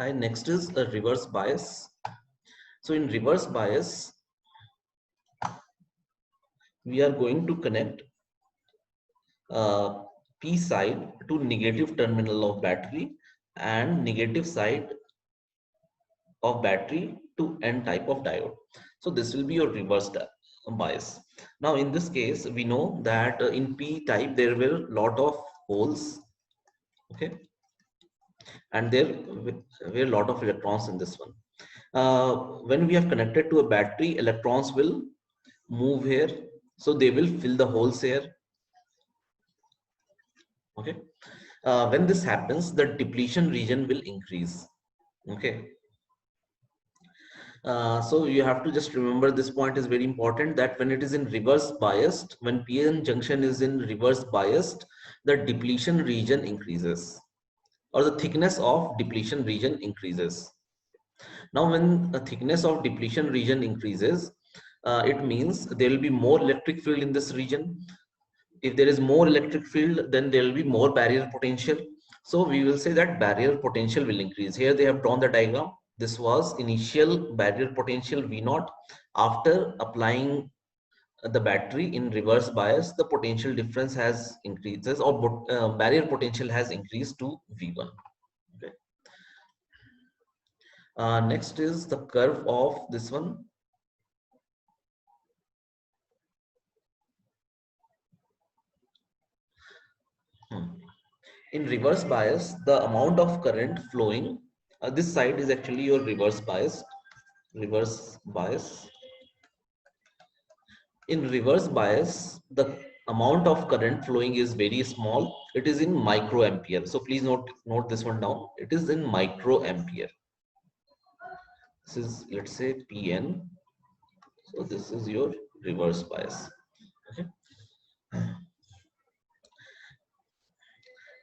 Hi, next is a reverse bias. So in reverse bias, we are going to connect P side to negative terminal of battery and negative side of battery to N type of diode. So this will be your reverse bias. Now in this case, we know that in P type there were lot of holes, okay, and there were a lot of electrons in this one. When we have connected to a battery, electrons will move here, so they will fill the holes here, okay. When this happens, the depletion region will increase, okay. So you have to just remember this point is very important, that when it is in reverse biased, when PN junction is in reverse biased, the depletion region increases, or the thickness of depletion region increases. Now when the thickness of depletion region increases, it means there will be more electric field in this region. If there is more electric field, then there will be more barrier potential. So we will say that barrier potential will increase. Here they have drawn the diagram. This was initial barrier potential V naught. After applying the battery in reverse bias, the potential difference has increases, or barrier potential has increased to V1. Okay. Next is the curve of this one. In reverse bias, the amount of current flowing, this side is actually your reverse bias. Reverse bias. In reverse bias, the amount of current flowing is very small. It is in microampere. So please note this one down. It is in microampere. This is, let's say, PN. So this is your reverse bias. Okay.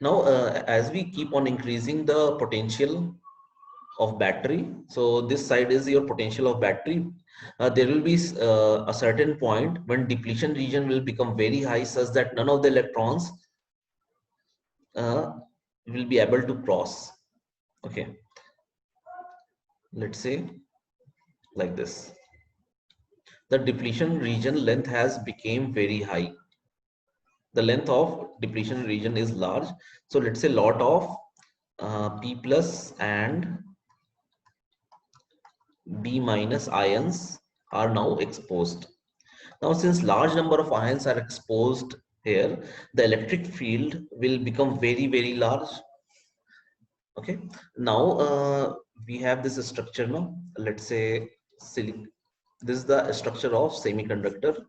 Now, as we keep on increasing the potential of battery, so this side is your potential of battery, there will be a certain point when depletion region will become very high, such that none of the electrons will be able to cross. Okay, let's say like this, the depletion region length has become very high, the length of depletion region is large. So let's say lot of P plus and B minus ions are now exposed. Now, since large number of ions are exposed here, the electric field will become very, very large. Okay. Now, we have this structure now. Let's say this is the structure of semiconductor.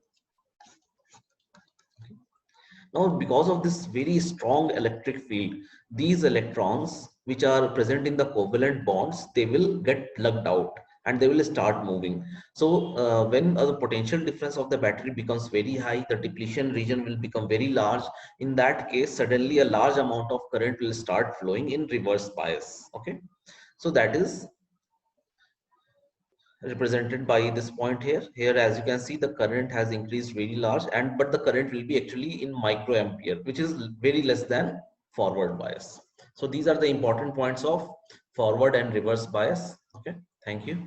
Now, because of this very strong electric field, these electrons which are present in the covalent bonds, they will get plugged out and they will start moving. So when the potential difference of the battery becomes very high, the depletion region will become very large. In that case, suddenly a large amount of current will start flowing in reverse bias. Okay. So that is represented by this point here. Here, as you can see, the current has increased very large, and but the current will be actually in microampere, which is very less than forward bias. So these are the important points of forward and reverse bias. Okay, thank you.